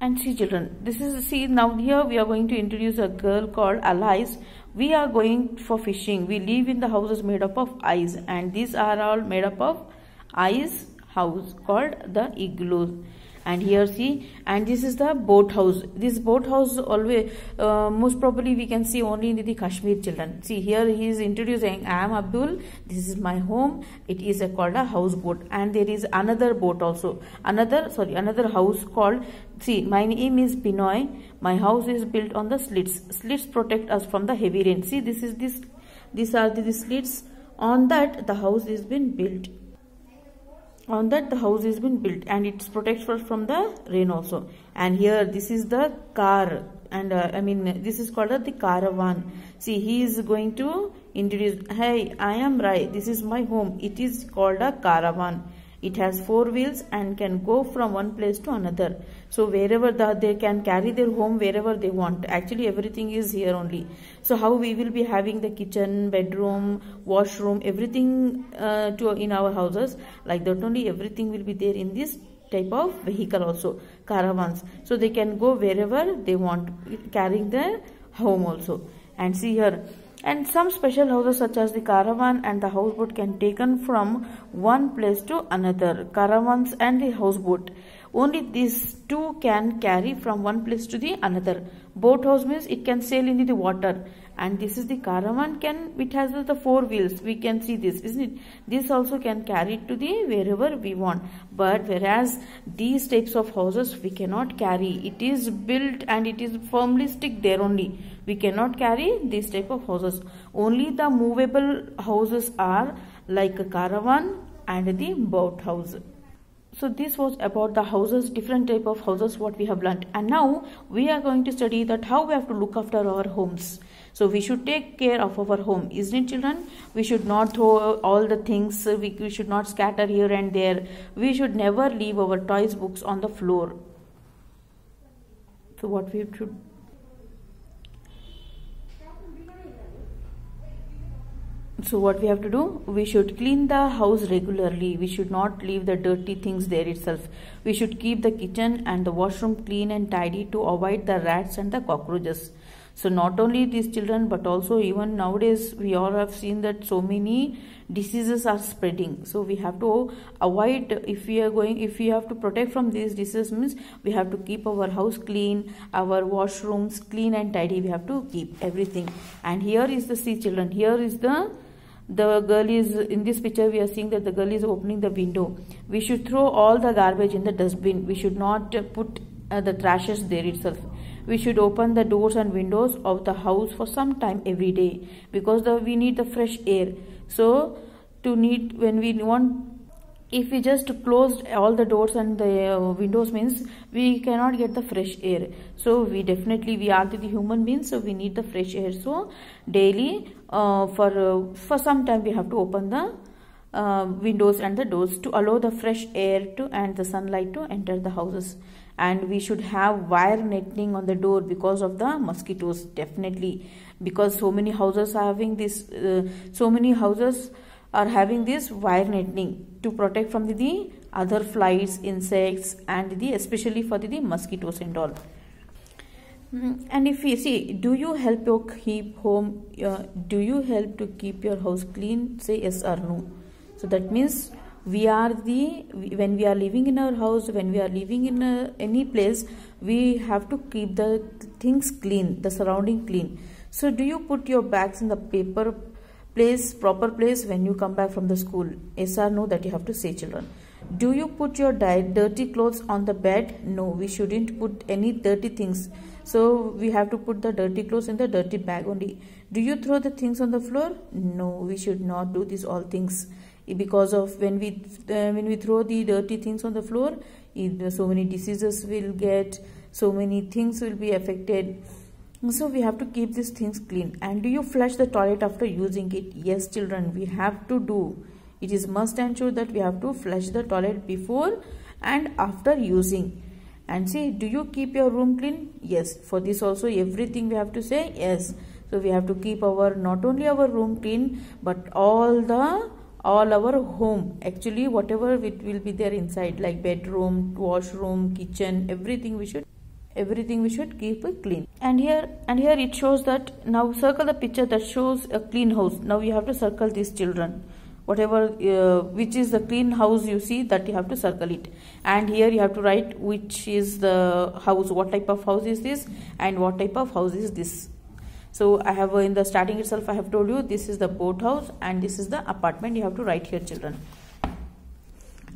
And see children, this is, see now here we are going to introduce a girl called Alice. We are going for fishing. We live in the houses made up of ice, and these are all made up of ice house called the igloos. And here see, and this is the boat house. This boat house always most probably we can see only in the Kashmir children. See here he is introducing, I am Abdul, this is my home. It is called a houseboat. And there is another boat also, another house called, see, my name is Binoy. My house is built on the slits. Slits protect us from the heavy rain. See, these are the slits. On that the house is been built. On that the house has been built, and it protects us from the rain also. And here this is the car, and this is called the caravan. See, he is going to introduce, hey, I am Rai, this is my home. It is called a caravan. It has 4 wheels and can go from one place to another. So wherever they can carry their home wherever they want. Actually everything is here only. So how we will be having the kitchen, bedroom, washroom, everything in our houses, like that only everything will be there in this type of vehicle also, caravans. So they can go wherever they want, carrying their home also. And see here, and some special houses such as the caravan and the houseboat can taken from one place to another. Caravans and the houseboat, only these two can carry from one place to the another. Boat house means it can sail into the water, and this is the caravan, it has the 4 wheels. We can see this, isn't it? This also can carry it to the wherever we want. But whereas these types of houses we cannot carry. It is built and it is firmly stick there only. We cannot carry these type of houses. Only the movable houses are like a caravan and the boat house. So this was about the houses, different type of houses what we have learnt. And now we are going to study that how we have to look after our homes. So we should take care of our home, isn't it children? We should not throw all the things, we should not scatter here and there. We should never leave our toys, books on the floor. So what we should what we have to do, we should clean the house regularly. We should not leave the dirty things there itself. We should keep the kitchen and the washroom clean and tidy to avoid the rats and the cockroaches. So not only these children, but also even nowadays we all have seen that so many diseases are spreading. So we have to avoid, if we have to protect from these diseases, means we have to keep our house clean, our washrooms clean and tidy. We have to keep everything. And here is the, see children, here is the girl is, in this picture we are seeing that the girl is opening the window. We should throw all the garbage in the dustbin. We should not put the trashes there itself. We should open the doors and windows of the house for some time every day, because we need the fresh air. So when we want, if we just closed all the doors and the windows, means we cannot get the fresh air. So we are the human beings, so we need the fresh air. So daily for some time we have to open the windows and the doors to allow the fresh air and the sunlight to enter the houses. And we should have wire netting on the door because of the mosquitoes, definitely, because so many houses are having this wire netting to protect from the other flies, insects, and especially for the mosquitoes and all. And if we see, do you help to keep your house clean? Say yes or no. So that means when we are living in our house, when we are living in any place, we have to keep the things clean, the surrounding clean. So do you put your bags in the proper place when you come back from the school? Yes or no, that you have to say children. Do you put your dirty clothes on the bed? No, we shouldn't put any dirty things. So we have to put the dirty clothes in the dirty bag only. Do you throw the things on the floor? No, we should not do these all things. Because of when we throw the dirty things on the floor, so many diseases will get, so many things will be affected. So we have to keep these things clean. And do you flush the toilet after using it? Yes children, we have to do. It is must and sure that we have to flush the toilet before and after using. And see, do you keep your room clean? Yes. For this also everything we have to say yes. So we have to keep not only our room clean, but all our home, actually whatever it will be there inside, like bedroom, washroom, kitchen, everything we should everything we should keep it clean. And here it shows that, now circle the picture that shows a clean house. Now you have to circle these children, whatever which is the clean house you see, that you have to circle it. And here you have to write which is the house, what type of house is this and what type of house is this. So I have in the starting itself I have told you this is the boat house and this is the apartment. You have to write here, children.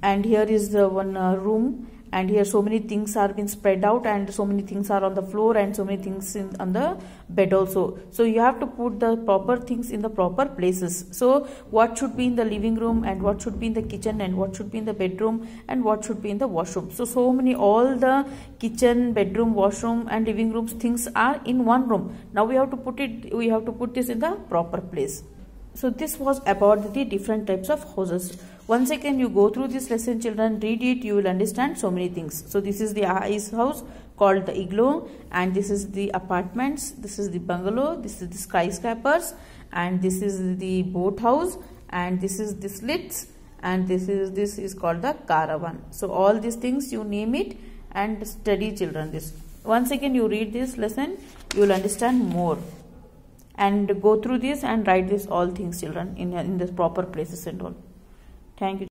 And here is the one room, and here so many things are been spread out, and so many things are on the floor, and so many things on the bed also. So you have to put the proper things in the proper places. So what should be in the living room, and what should be in the kitchen, and what should be in the bedroom, and what should be in the washroom. So many, all the kitchen, bedroom, washroom and living rooms things are in one room. Now we have to put this in the proper place. So this was about the different types of houses. Once again you go through this lesson, children, read it, you will understand so many things. So this is the ice house called the igloo, and this is the apartments, this is the bungalow, this is the skyscrapers, and this is the boat house, and this is the slits, and this is called the caravan. So all these things you name it and study, children. This once again you read this lesson, you will understand more. And go through this and write this all things, children, in the proper places and all. Thank you.